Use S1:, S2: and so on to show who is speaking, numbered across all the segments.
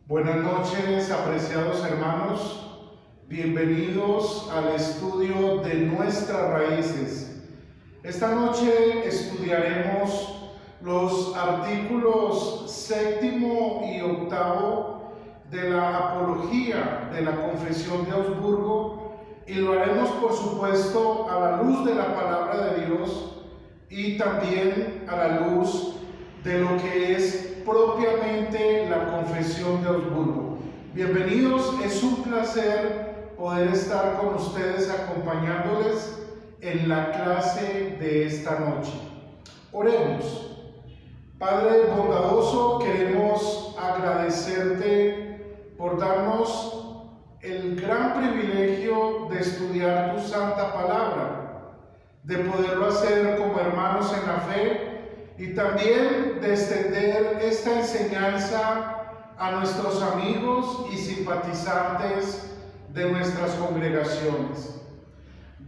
S1: Buenas noches, apreciados hermanos. Bienvenidos al estudio de nuestras raíces. Esta noche estudiaremos los artículos 7º y 8º de la Apología de la Confesión de Augsburgo y lo haremos, por supuesto, a la luz de la palabra de Dios y también a la luz de lo que es propiamente la Confesión de Augsburgo. Bienvenidos, es un placer poder estar con ustedes acompañándoles en la clase de esta noche. Oremos. Padre bondadoso, queremos agradecerte por darnos el gran privilegio de estudiar tu santa palabra, de poderlo hacer como hermanos en la fe y también de extender esta enseñanza a nuestros amigos y simpatizantes de nuestras congregaciones.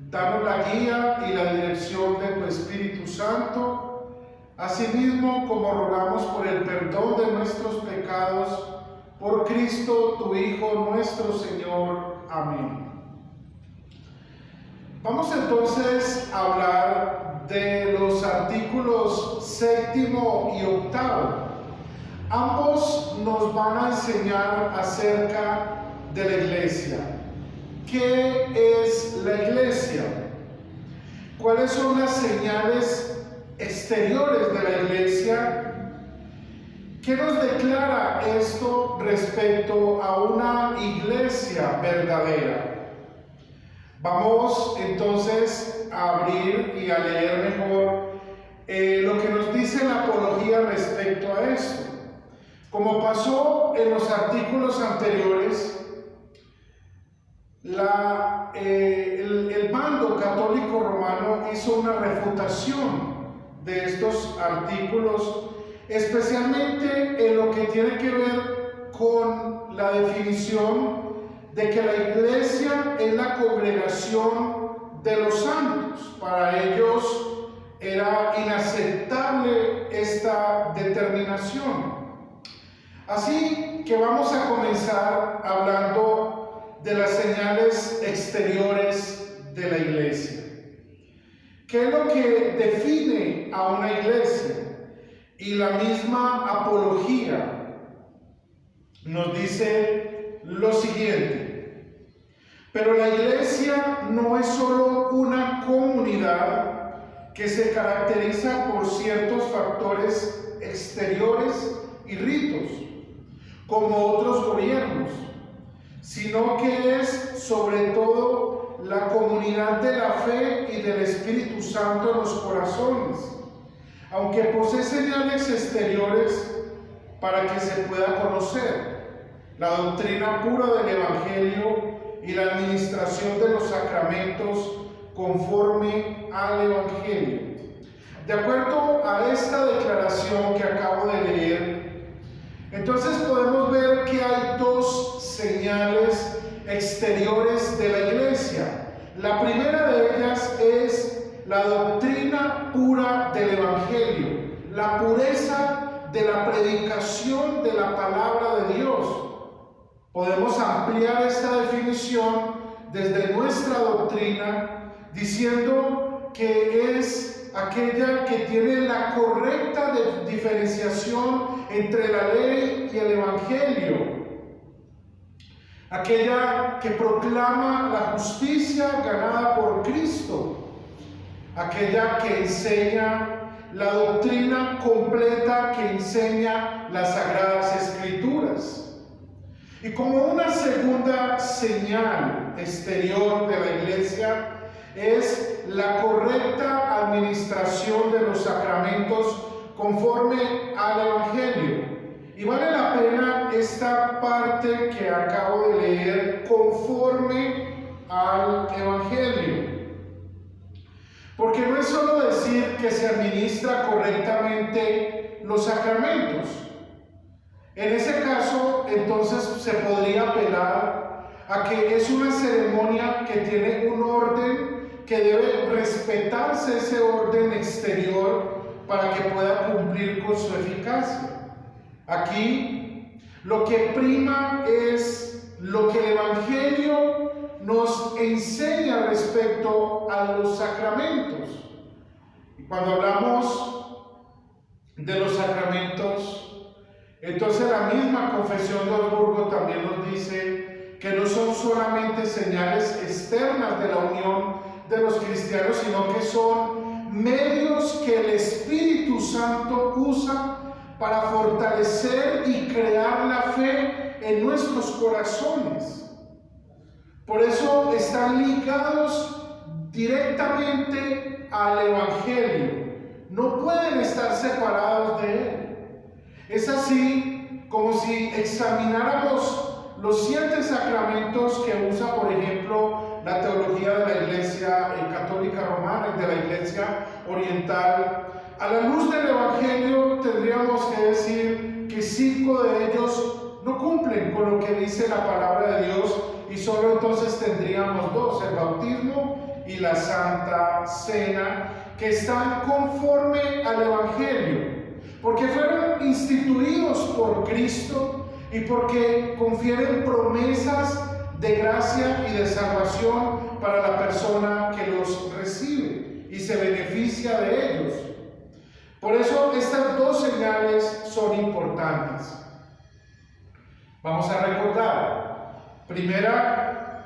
S1: Danos la guía y la dirección de tu Espíritu Santo, asimismo como rogamos por el perdón de nuestros pecados, por Cristo, tu Hijo, nuestro Señor. Amén. Vamos entonces a hablar de los artículos 7º y 8º. Ambos nos van a enseñar acerca de la iglesia. ¿Qué es la iglesia? ¿Cuáles son las señales exteriores de la iglesia? ¿Qué nos declara esto respecto a una iglesia verdadera? Vamos entonces a abrir y a leer mejor lo que nos dice la Apología respecto a esto. Como pasó en los artículos anteriores, el bando católico romano hizo una refutación de estos artículos, especialmente en lo que tiene que ver con la definición de que la iglesia es la congregación de los santos. Para ellos era inaceptable esta determinación. Así que vamos a comenzar hablando de las señales exteriores de la iglesia. ¿Qué es lo que define a una iglesia? Y la misma Apología nos dice lo siguiente: pero la iglesia no es solo una comunidad que se caracteriza por ciertos factores exteriores y ritos, como otros gobiernos, sino que es sobre todo la comunidad de la fe y del Espíritu Santo en los corazones, aunque posee señales exteriores para que se pueda conocer la doctrina pura del Evangelio y la administración de los sacramentos conforme al Evangelio. De acuerdo a esta declaración que acabo de leer, entonces podemos ver que hay dos señales exteriores de la iglesia. La primera de ellas es la doctrina pura del Evangelio, la pureza de la predicación de la palabra de Dios. Podemos ampliar esta definición desde nuestra doctrina diciendo que es aquella que tiene la correcta diferenciación entre la ley y el Evangelio, aquella que proclama la justicia ganada por Cristo, aquella que enseña la doctrina completa, que enseña las Sagradas Escrituras. Y como una segunda señal exterior de la iglesia es la correcta administración de los sacramentos conforme al Evangelio. Y vale la pena esta parte que acabo de leer, conforme al Evangelio. Porque no es solo decir que se administra correctamente los sacramentos. En ese caso, entonces se podría apelar a que es una ceremonia que tiene un orden, que debe respetarse ese orden exterior para que pueda cumplir con su eficacia. Aquí Lo que prima es lo que el Evangelio nos enseña respecto a los sacramentos. Y cuando hablamos de los sacramentos, entonces la misma Confesión de Augsburgo también nos dice que no son solamente señales externas de la unión de los cristianos, sino que son medios que el Espíritu Santo usa para fortalecer y crear la fe en nuestros corazones. Por eso están ligados directamente al Evangelio. No pueden estar separados de él. Es así como si examináramos los 7 sacramentos que usa, por ejemplo, la teología de la Iglesia Católica Romana y de la Iglesia Oriental. A la luz del Evangelio tendríamos que decir que 5 de ellos no cumplen con lo que dice la palabra de Dios, y solo entonces tendríamos 2, el bautismo y la Santa Cena, que están conforme al Evangelio, porque fueron instituidos por Cristo y porque confieren promesas de gracia y de salvación para la persona que los recibe y se beneficia de ellos. Por eso estas 2 señales son importantes. Vamos a recordar. Primera,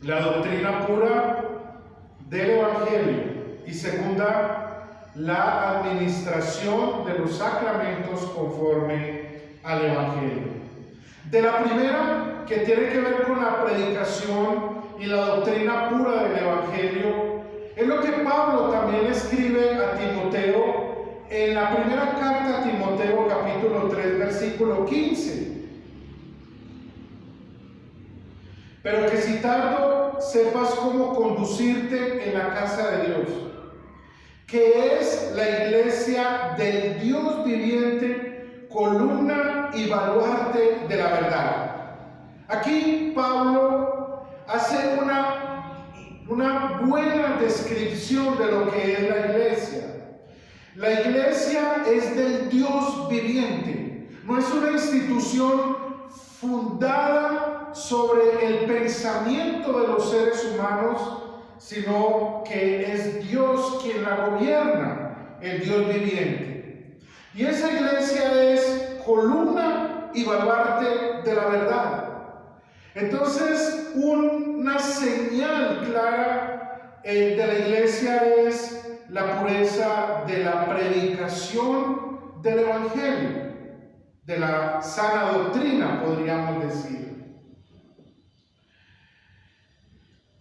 S1: la doctrina pura del Evangelio. Y segunda, la administración de los sacramentos conforme al Evangelio. De la primera, que tiene que ver con la predicación y la doctrina pura del Evangelio, es lo que Pablo también escribe a Timoteo en la primera carta a Timoteo, capítulo 3, versículo 15. Pero que si tardo sepas cómo conducirte en la casa de Dios, que es la iglesia del Dios viviente, columna y baluarte de la verdad. Aquí Pablo hace una buena descripción de lo que es la iglesia. La iglesia es del Dios viviente, no es una institución fundada sobre el pensamiento de los seres humanos, sino que es Dios quien la gobierna, el Dios viviente. Y esa iglesia es columna y baluarte de la verdad. Entonces, una señal clara de la iglesia es la pureza de la predicación del Evangelio, de la sana doctrina, podríamos decir.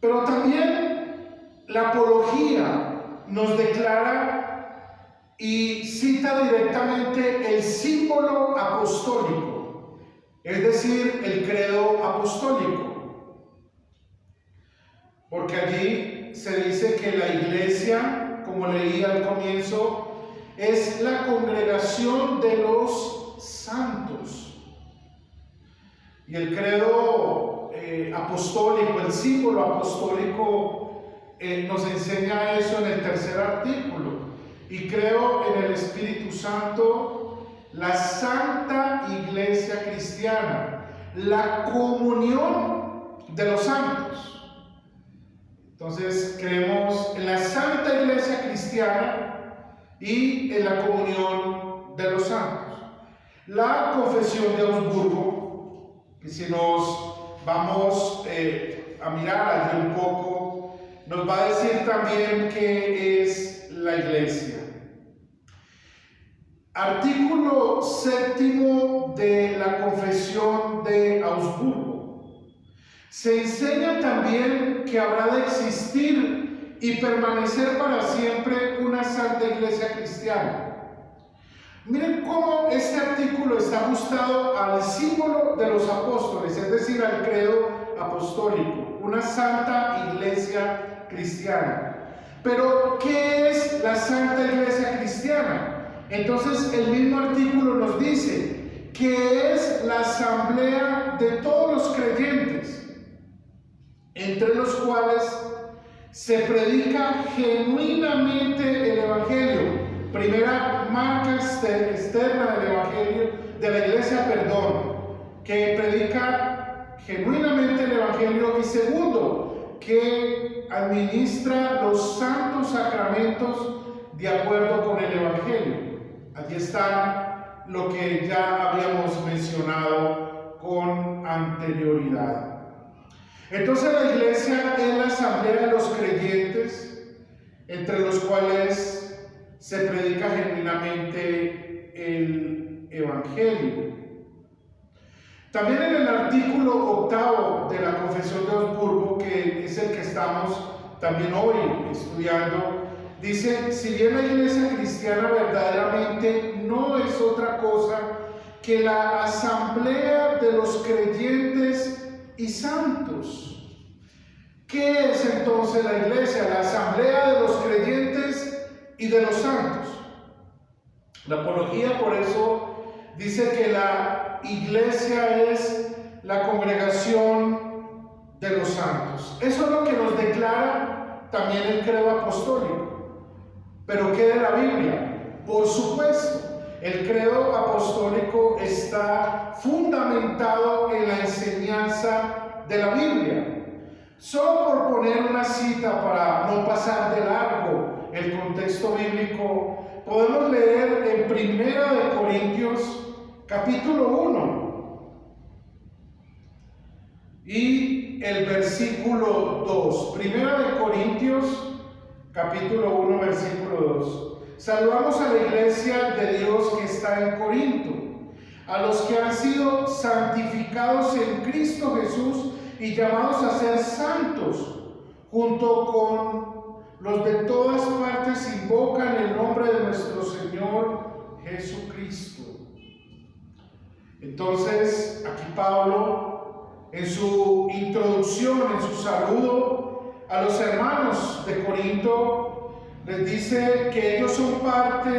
S1: Pero también la apología nos declara y cita directamente el símbolo apostólico, es decir, el credo apostólico. Porque allí se dice que la iglesia, como leí al comienzo, es la congregación de los santos. Y el credo apostólico, el símbolo apostólico, nos enseña eso en el 3er artículo. Y creo en el Espíritu Santo, la Santa Iglesia Cristiana, la comunión de los santos. Entonces creemos en la Santa Iglesia Cristiana y en la comunión de los santos. La Confesión de Augsburgo, que si nos vamos a mirar allí un poco, nos va a decir también qué es la iglesia. Artículo 7 de la Confesión de Augsburgo. Se enseña también que habrá de existir y permanecer para siempre una santa iglesia cristiana. Miren cómo este artículo está ajustado al símbolo de los apóstoles, es decir, al credo apostólico, una santa iglesia cristiana. Pero, ¿qué es la santa iglesia cristiana? Entonces, el mismo artículo nos dice que es la asamblea de todos los creyentes, entre los cuales se predica genuinamente el Evangelio. Primera marca externa del Evangelio, de la iglesia, perdón. que predica genuinamente el Evangelio, y segundo, que administra los santos sacramentos de acuerdo con el Evangelio. Aquí está lo que ya habíamos mencionado con anterioridad. Entonces la iglesia es la asamblea de los creyentes, entre los cuales se predica genuinamente el Evangelio. También en el artículo 8 de la Confesión de Augsburgo, que es el que estamos también hoy estudiando, dice: si bien la iglesia cristiana verdaderamente no es otra cosa que la asamblea de los creyentes y santos. ¿Qué es entonces la iglesia? La asamblea de los creyentes y de los santos. La apología por eso dice que la iglesia es la congregación de los santos. Eso es lo que nos declara también el credo apostólico. ¿Pero qué de la Biblia? Por supuesto, el credo apostólico está fundamentado en la enseñanza de la Biblia. Solo por poner una cita para no pasar de largo el contexto bíblico, podemos leer en 1 Corintios capítulo 1 y el versículo 2. 1 Corintios capítulo 1, versículo 2. Saludamos a la iglesia de Dios que está en Corinto, a los que han sido santificados en Cristo Jesús y llamados a ser santos, junto con los de todas partes invocan el nombre de nuestro Señor Jesucristo. Entonces, aquí Pablo, en su introducción, en su saludo a los hermanos de Corinto, les dice que ellos son parte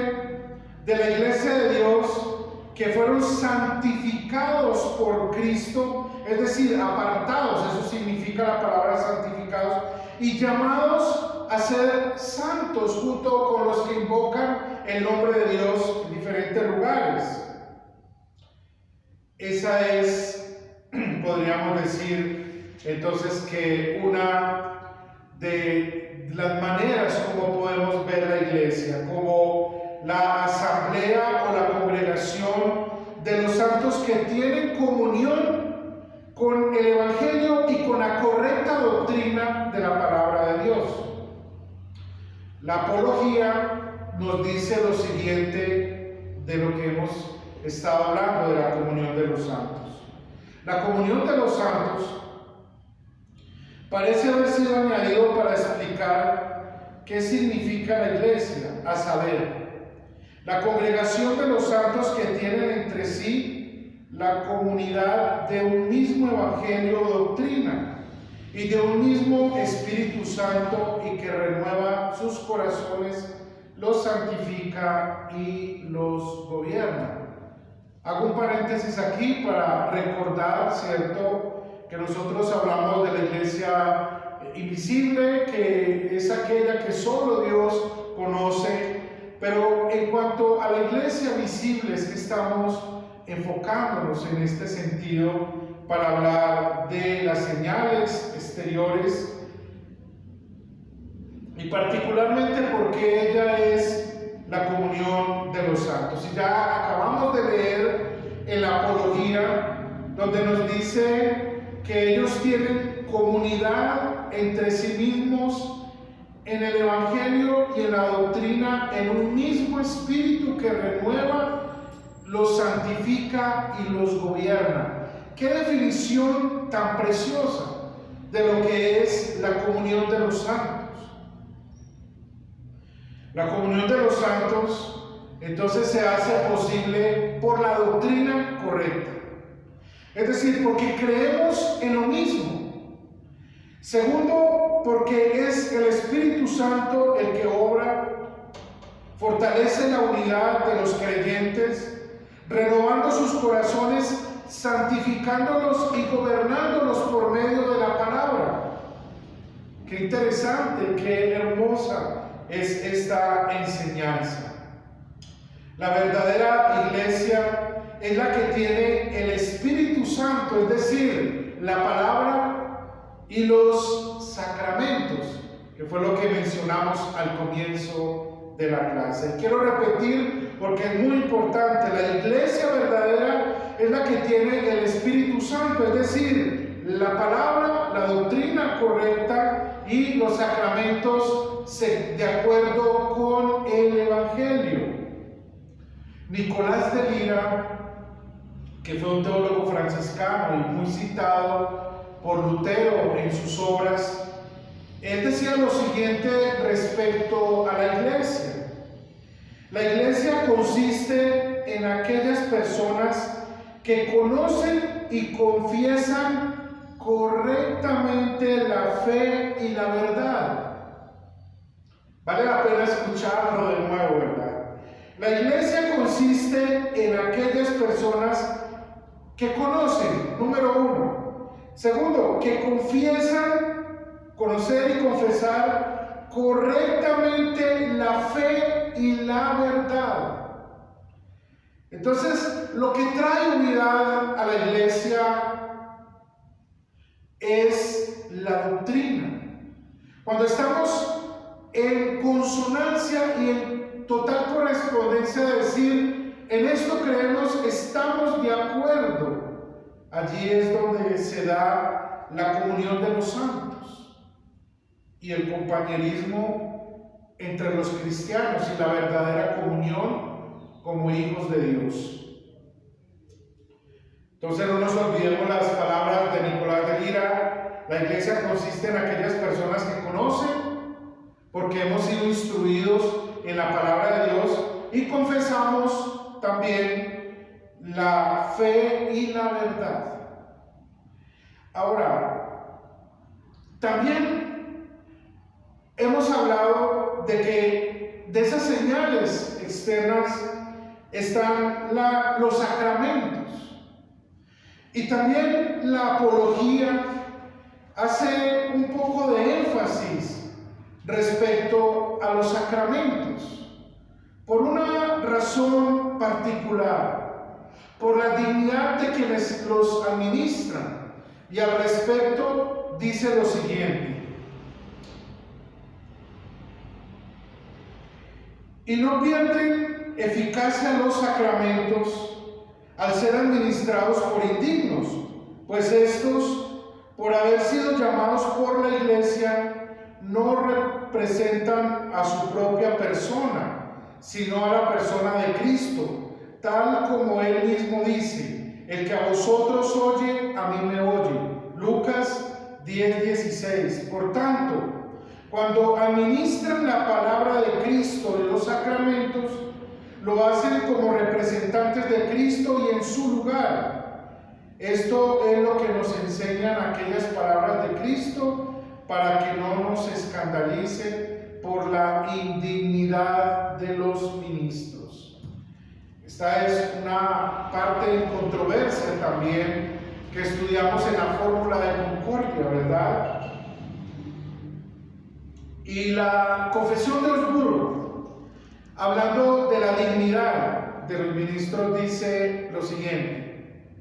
S1: de la iglesia de Dios, que fueron santificados por Cristo, es decir, apartados, eso significa la palabra santificados, y llamados a ser santos junto con los que invocan el nombre de Dios en diferentes lugares. Esa es, podríamos decir, entonces, que una de las maneras como podemos ver la iglesia, como la asamblea o la congregación de los santos que tienen comunión con el Evangelio y con la correcta doctrina de la palabra de Dios. La apología nos dice lo siguiente de lo que hemos estado hablando de la comunión de los santos. La comunión de los santos parece haber sido añadido para explicar qué significa la iglesia, a saber, la congregación de los santos que tienen entre sí la comunidad de un mismo evangelio o doctrina y de un mismo Espíritu Santo, y que renueva sus corazones, los santifica y los gobierna. Hago un paréntesis aquí para recordar, ¿cierto?, que nosotros hablamos de la iglesia invisible, que es aquella que solo Dios conoce, pero en cuanto a la iglesia visible es que estamos enfocándonos en este sentido para hablar de las señales exteriores y particularmente porque ella es la comunión de los santos. Y ya acabamos de leer en la apología donde nos dice que ellos tienen comunidad entre sí mismos en el Evangelio y en la doctrina, en un mismo Espíritu que renueva, los santifica y los gobierna. ¡Qué definición tan preciosa de lo que es la comunión de los santos! La comunión de los santos entonces se hace posible por la doctrina correcta. Es decir, porque creemos en lo mismo. Segundo, porque es el Espíritu Santo el que obra, fortalece la unidad de los creyentes, renovando sus corazones, santificándolos y gobernándolos por medio de la palabra. Qué interesante, qué hermosa es esta enseñanza. La verdadera iglesia es la que tiene el Espíritu Santo, es decir, la palabra y los sacramentos, que fue lo que mencionamos al comienzo de la clase. Quiero repetir porque es muy importante: la iglesia verdadera es la que tiene el Espíritu Santo, es decir, la palabra, la doctrina correcta y los sacramentos de acuerdo con el Evangelio. Nicolás de Lira, que fue un teólogo franciscano y muy citado por Lutero en sus obras, él decía lo siguiente respecto a la iglesia. La iglesia consiste en aquellas personas que conocen y confiesan correctamente la fe y la verdad. Vale la pena escucharlo de nuevo, ¿verdad? La iglesia consiste en aquellas personas que conocen, número uno. Segundo, que confiesan, conocer y confesar correctamente la fe y la verdad. Entonces, lo que trae unidad a la iglesia es la doctrina. Cuando estamos en consonancia y en total correspondencia de decir, en esto creemos, estamos de acuerdo, allí es donde se da la comunión de los santos y el compañerismo entre los cristianos y la verdadera comunión como hijos de Dios. Entonces no nos olvidemos las palabras de Nicolás de Lira: la iglesia consiste en aquellas personas que conocen, porque hemos sido instruidos en la palabra de Dios, y confesamos también la fe y la verdad. Ahora, también hemos hablado de que de esas señales externas están los sacramentos, y también la apología hace un poco de énfasis respecto a los sacramentos, por una razón particular, por la dignidad de quienes los administran, y al respecto dice lo siguiente: y no pierden eficacia los sacramentos al ser administrados por indignos, pues estos, por haber sido llamados por la iglesia, no representan a su propia persona, sino a la persona de Cristo, tal como él mismo dice: el que a vosotros oye, a mí me oye. Lucas 10:16. Por tanto, cuando administran la palabra de Cristo en los sacramentos, lo hacen como representantes de Cristo y en su lugar. Esto es lo que nos enseñan aquellas palabras de Cristo, para que no nos escandalice por la indignidad de los ministros. Esta es una parte en controversia también que estudiamos en la fórmula de concordia, ¿verdad? Y la Confesión de Augsburgo, hablando de la dignidad de los ministros, dice lo siguiente: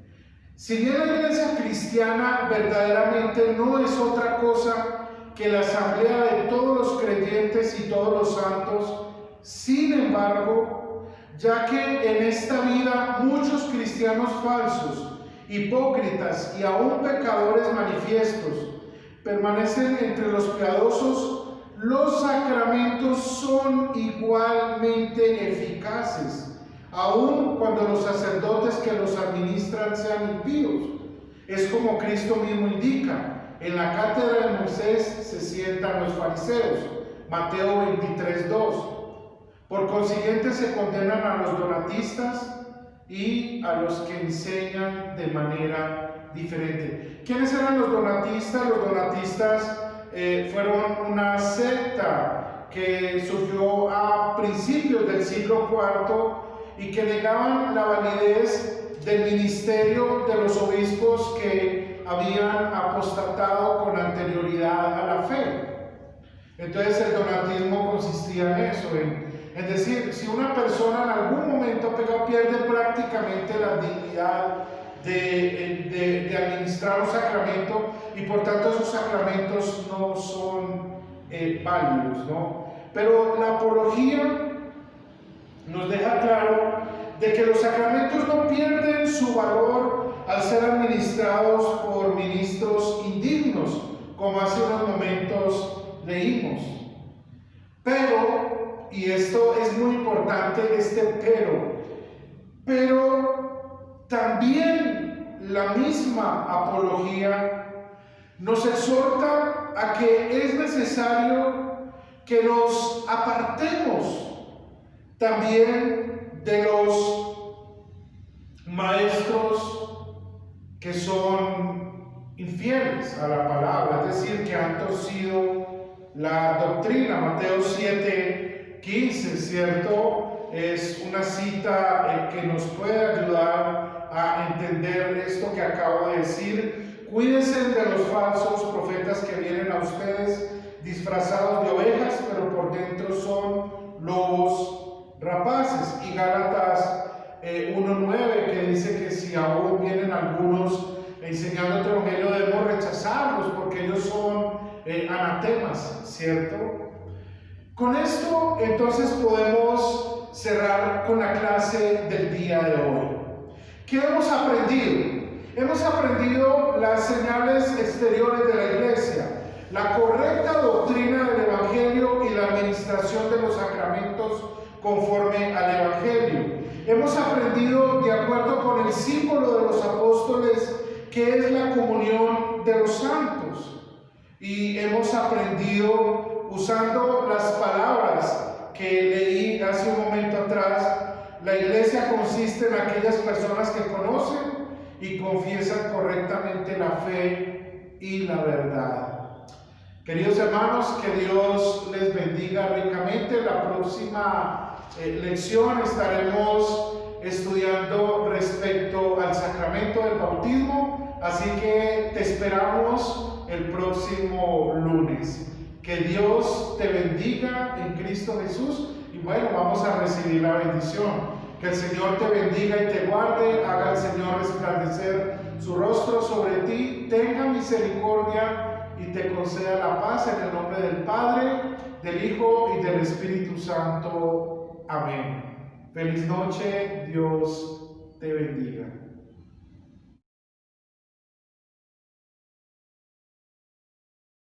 S1: si bien la iglesia cristiana verdaderamente no es otra cosa que la asamblea de todos los creyentes y todos los santos, sin embargo, ya que en esta vida muchos cristianos falsos, hipócritas y aún pecadores manifiestos permanecen entre los piadosos, los sacramentos son igualmente eficaces, aun cuando los sacerdotes que los administran sean impíos. Es como Cristo mismo indica: en la cátedra de Moisés se sientan los fariseos. Mateo 23:2. Por consiguiente se condenan a los donatistas y a los que enseñan de manera diferente. ¿Quiénes eran los donatistas? Los donatistas fueron una secta que surgió a principios del siglo IV y que negaban la validez del ministerio de los obispos que habían apostatado con anterioridad a la fe. Entonces el donatismo consistía en eso, en decir, si una persona en algún momento pierde prácticamente básicamente la dignidad de administrar un sacramento, y por tanto esos sacramentos no son válidos, ¿no? Pero la apología nos deja claro de que los sacramentos no pierden su valor al ser administrados por ministros indignos, como hace unos momentos leímos. Pero, y esto es muy importante, pero también la misma apología nos exhorta a que es necesario que nos apartemos también de los maestros que son infieles a la palabra, es decir, que han torcido la doctrina. Mateo 7:15, ¿cierto? Es una cita que nos puede ayudar a entender esto que acabo de decir. Cuídense de los falsos profetas que vienen a ustedes disfrazados de ovejas, pero por dentro son lobos rapaces. Y Gálatas 1:9, que dice que si aún vienen algunos enseñando otro evangelio, debemos rechazarlos porque ellos son anatemas, ¿cierto? Con esto entonces podemos cerrar con la clase del día de hoy. ¿Qué hemos aprendido? Hemos aprendido las señales exteriores de la iglesia, la correcta doctrina del evangelio y la administración de los sacramentos conforme al evangelio. Hemos aprendido, de acuerdo con el símbolo de los apóstoles, que es la comunión de los santos. Y hemos aprendido, usando las palabras que leí hace un momento atrás, la iglesia consiste en aquellas personas que conocen y confiesan correctamente la fe y la verdad. Queridos hermanos, que Dios les bendiga ricamente. La próxima lección estaremos estudiando respecto al sacramento del bautismo, así que te esperamos el próximo lunes. Que Dios te bendiga en Cristo Jesús. Y bueno, vamos a recibir la bendición. Que el Señor te bendiga y te guarde, haga el Señor resplandecer su rostro sobre ti, tenga misericordia y te conceda la paz, en el nombre del Padre, del Hijo y del Espíritu Santo. Amén. Feliz noche, Dios te bendiga.